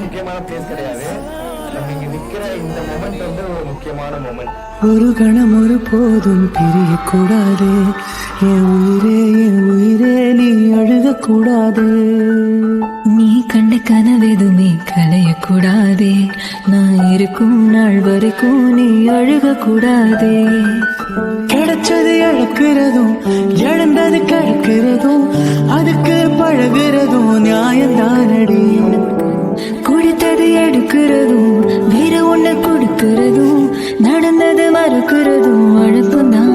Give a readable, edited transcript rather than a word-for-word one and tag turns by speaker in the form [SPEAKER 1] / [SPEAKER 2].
[SPEAKER 1] முக்கியமான பிளேஸ் கிடையாது. நம்ம இங்க நிக்கிற இந்த மொமெண்ட் வந்து ஒரு முக்கியமான மொமெண்ட்.
[SPEAKER 2] ஒரு கணம் ஒரு போதும் பிரியக்கூடாது, என் உயிரே நீ அழுகக்கூடாது.
[SPEAKER 3] நீ கண்ட கனவெதுமே கலையக்கூடாதே, நான் இருக்கும் நாள் வரைக்கும் நீ அழுகக்கூடாதே.
[SPEAKER 2] கிடைச்சது இழக்கிறதும் இழந்தது கிடைக்கிறதும் அதுக்கு பழகிறதும் நியாயம்தானடி.